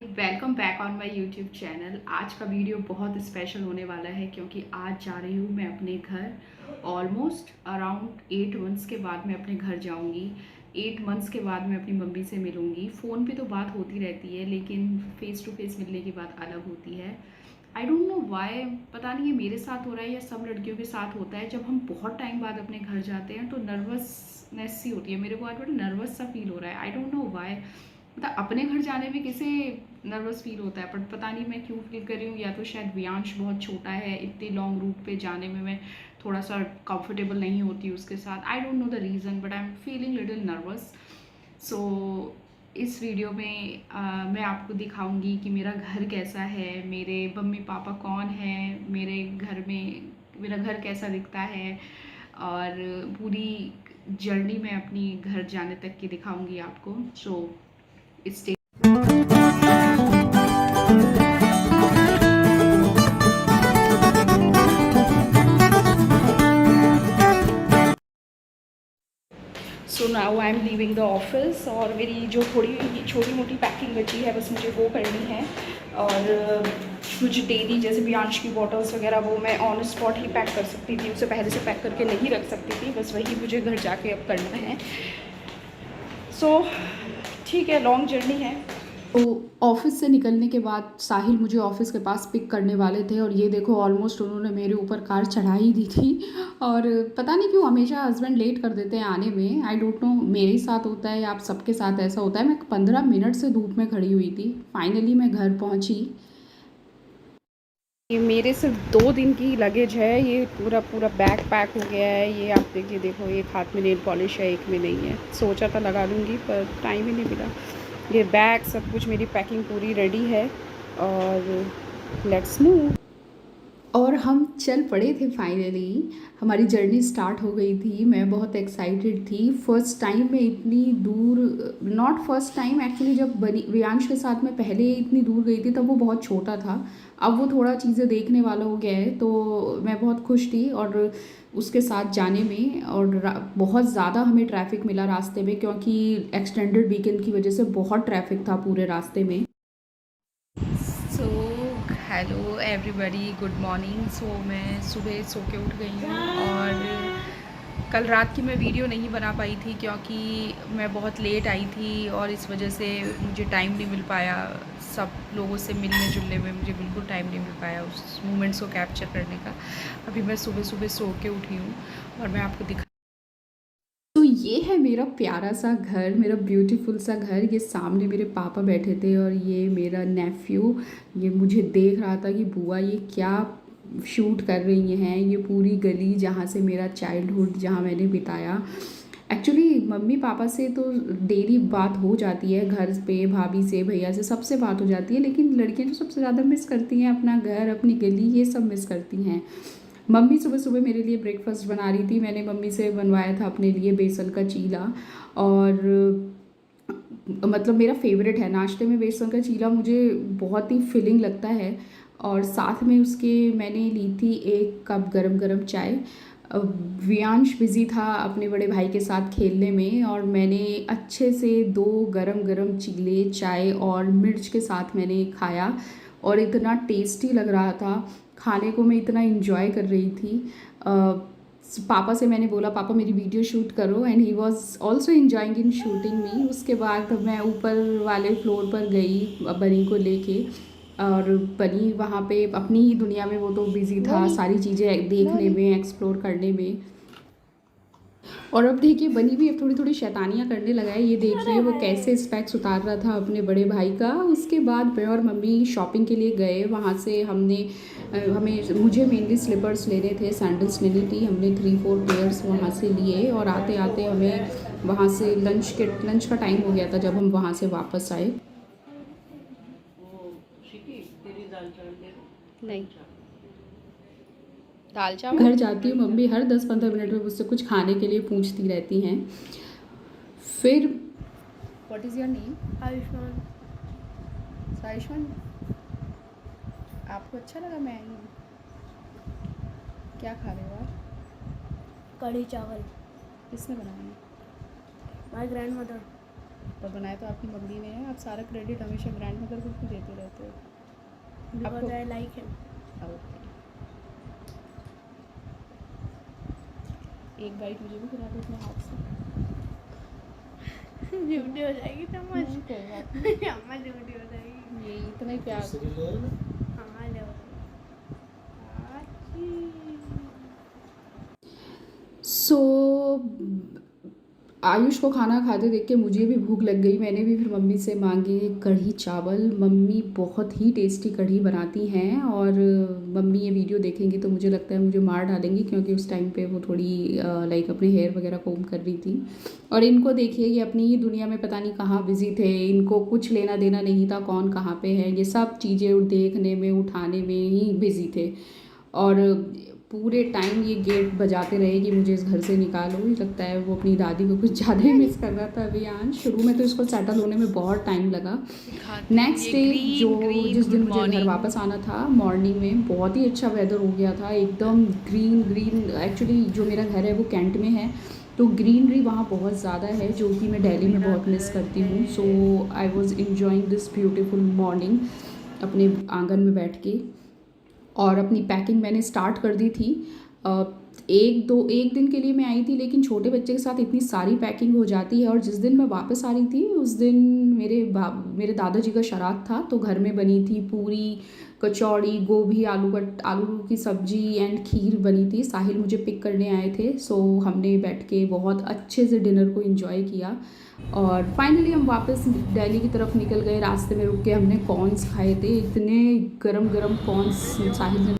Welcome back on my YouTube channel. आज का video बहुत स्पेशल होने वाला है क्योंकि आज जा रही हूँ मैं अपने घर। ऑलमोस्ट अराउंड 8 मंथ्स के बाद मैं अपने घर जाऊँगी। 8 मंथ्स के बाद मैं अपनी मम्मी से मिलूँगी। फ़ोन पे तो बात होती रहती है लेकिन फ़ेस टू फेस मिलने की बात अलग होती है। आई डोंट नो वाई, पता नहीं ये मेरे साथ हो रहा है या सब लड़कियों के साथ होता है। जब हम बहुत टाइम बाद अपने घर जाते हैं तो नर्वसनेस सी होती है। मेरे को आज बड़ा नर्वस सा फील हो रहा है। आई डोंट नो वाई, मतलब अपने घर जाने में किसे नर्वस फील होता है, बट पता नहीं मैं क्यों फील कर रही हूँ। या तो शायद वियांश बहुत छोटा है, इतने लॉन्ग रूट पे जाने में मैं थोड़ा सा कंफर्टेबल नहीं होती उसके साथ। I don't know the reason but I am feeling little nervous. So इस वीडियो में मैं आपको दिखाऊंगी कि मेरा घर कैसा है, मेरे मम्मी पापा कौन है, मेरे घर में मेरा घर कैसा दिखता है, और पूरी जर्नी मैं अपनी घर जाने तक की दिखाऊंगी आपको। So stay. So now I am leaving the office और मेरी जो थोड़ी छोटी मोटी पैकिंग बची है बस मुझे वो करनी है। और कुछ डेली जैसे बियांश की बॉटल्स वगैरह वो मैं ऑन स्पॉट ही पैक कर सकती थी, उसे पहले से पैक करके नहीं रख सकती थी, बस वही मुझे घर जाके अब करना है। सो ठीक है, लॉन्ग जर्नी है। तो ऑफिस से निकलने के बाद साहिल मुझे ऑफिस के पास पिक करने वाले थे और ये देखो ऑलमोस्ट उन्होंने मेरे ऊपर कार चढ़ा ही दी थी। और पता नहीं क्यों हमेशा हस्बैंड लेट कर देते हैं आने में। आई डोंट नो मेरे ही साथ होता है या आप सबके साथ ऐसा होता है। मैं 15 मिनट से धूप में खड़ी हुई थी, फाइनली मैं घर पहुंची। ये मेरे सिर्फ 2 दिन की लगेज है, ये पूरा पूरा बैग पैक हो गया है। ये आप देखिए, देखो एक हाथ में नेल पॉलिश है, एक में नहीं है। सोचा था लगा लूँगी पर टाइम ही नहीं मिला। ये बैग सब कुछ, मेरी पैकिंग पूरी रेडी है और लेट्स मूव। और हम चल पड़े थे फाइनली। हमारी जर्नी स्टार्ट हो गई थी। मैं बहुत एक्साइटेड थी। फर्स्ट टाइम मैं इतनी दूर, नॉट फर्स्ट टाइम एक्चुअली, जब बनी वियांश के साथ मैं पहले इतनी दूर गई थी तब वो बहुत छोटा था। अब वो थोड़ा चीज़ें देखने वाला हो गया है तो मैं बहुत खुश थी और उसके साथ जाने में। और बहुत ज़्यादा हमें ट्रैफिक मिला रास्ते में क्योंकि एक्सटेंडेड वीकेंड की वजह से बहुत ट्रैफिक था पूरे रास्ते में। So hello everybody, good morning. So मैं सुबह सो के उठ गई हूँ और कल रात की मैं वीडियो नहीं बना पाई थी क्योंकि मैं बहुत लेट आई थी और इस वजह से मुझे टाइम नहीं मिल पाया। सब लोगों से मिलने जुलने में मुझे बिल्कुल टाइम नहीं मिल पाया उस मोमेंट्स को कैप्चर करने का। अभी मैं सुबह सुबह सो के उठी हूँ और मैं आपको दिखा। तो ये है मेरा प्यारा सा घर, मेरा ब्यूटीफुल सा घर। ये सामने मेरे पापा बैठे थे और ये मेरा नेफ्यू, ये मुझे देख रहा था कि बुआ ये क्या शूट कर रही हैं। ये पूरी गली जहाँ से मेरा चाइल्डहुड, जहाँ मैंने बिताया। एक्चुअली मम्मी पापा से तो डेली बात हो जाती है, घर पे भाभी से, भैया से, सबसे बात हो जाती है, लेकिन लड़कियां जो सबसे ज़्यादा मिस करती हैं अपना घर, अपनी गली, ये सब मिस करती हैं। मम्मी सुबह सुबह मेरे लिए ब्रेकफास्ट बना रही थी। मैंने मम्मी से बनवाया था अपने लिए बेसन का चीला। और मतलब मेरा फेवरेट है नाश्ते में बेसन का चीला, मुझे बहुत ही फिलिंग लगता है। और साथ में उसके मैंने ली थी 1 कप गरम गरम चाय। वियांश बिज़ी था अपने बड़े भाई के साथ खेलने में और मैंने अच्छे से 2 गरम गरम चीले चाय और मिर्च के साथ मैंने खाया और इतना टेस्टी लग रहा था। खाने को मैं इतना इन्जॉय कर रही थी। पापा से मैंने बोला पापा मेरी वीडियो शूट करो, and he was also enjoying in shooting me. उसके बाद मैं ऊपर वाले फ्लोर पर गई बनी को लेके, और बनी वहाँ पे अपनी ही दुनिया में, वो तो बिज़ी था सारी चीज़ें देखने में, एक्सप्लोर करने में। और अब देखिए बनी भी अब थोड़ी थोड़ी शैतानियाँ करने लगा है। ये देखिए वो कैसे स्पेक्स उतार रहा था अपने बड़े भाई का। उसके बाद मैं और मम्मी शॉपिंग के लिए गए। वहाँ से मुझे मेनली स्लीपर्स लेने थे, सैंडल्स लेनी थी। हमने 3-4 पेयर्स वहाँ से लिए और आते आते हमें वहाँ से लंच का टाइम हो गया था जब हम वहाँ से वापस आए। नहीं, दाल चावल घर जाती हूँ मम्मी हर 10-15 मिनट में मुझसे कुछ खाने के लिए पूछती रहती हैं। फिर what is your name? Ayushman. Ayushman, आपको अच्छा लगा मैं आई हूँ? क्या खा रहे हो आप? कढ़ी चावल। किसने बनाया? My grand mother. और बनाया तो आपकी मम्मी ने है। आप सारा क्रेडिट हमेशा ग्रैंड मदर को क्यों देते रहते हो? Because I like him. Okay, एक बाइट मुझे भी खिला दो अपने हाथ से। झूठी हो जाएगी चम्मच। नहीं, कोई बात नहीं। चम्मच झूठी हो जाएगी। ये इतना ही प्यार। हाँ लो। सो आयुष को खाना खाते देख के मुझे भी भूख लग गई। मैंने भी फिर मम्मी से मांगे कढ़ी चावल। मम्मी बहुत ही टेस्टी कढ़ी बनाती हैं, और मम्मी ये वीडियो देखेंगी तो मुझे लगता है मुझे मार डालेंगी, क्योंकि उस टाइम पे वो थोड़ी लाइक अपने हेयर वगैरह कोम कर रही थी। और इनको देखिए, ये अपनी ही दुनिया में पता नहीं कहाँ बिजी थे, इनको कुछ लेना देना नहीं था कौन कहाँ पे है। ये सब चीज़ें देखने में उठाने में ही बिजी थे, और पूरे टाइम ये गेट बजाते रहे कि मुझे इस घर से निकालो। मुझे लगता है वो अपनी दादी को कुछ ज़्यादा ही मिस कर रहा था अभियान। शुरू में तो इसको सेटल होने में बहुत टाइम लगा। नेक्स्ट डे जिस दिन मुझे घर वापस आना था, मॉर्निंग में बहुत ही अच्छा वेदर हो गया था, एकदम ग्रीन ग्रीन। एक्चुअली जो मेरा घर है वो कैंट में है, तो ग्रीनरी वहाँ बहुत ज़्यादा है, जो कि मैं दिल्ली में बहुत मिस करती हूँ। So I was enjoying this beautiful morning अपने आंगन में बैठ के। और अपनी पैकिंग मैंने स्टार्ट कर दी थी। एक दिन के लिए मैं आई थी, लेकिन छोटे बच्चे के साथ इतनी सारी पैकिंग हो जाती है। और जिस दिन मैं वापस आ रही थी उस दिन मेरे दादाजी का श्राद्ध था, तो घर में बनी थी पूरी, कचौड़ी, गोभी, आलू की सब्जी एंड खीर बनी थी। साहिल मुझे पिक करने आए थे, सो हमने बैठ के बहुत अच्छे से डिनर को एंजॉय किया। और फाइनली हम वापस दिल्ली की तरफ निकल गए। रास्ते में रुक के हमने कॉर्न्स खाए थे, इतने गरम गरम कॉर्न्स साहिल ने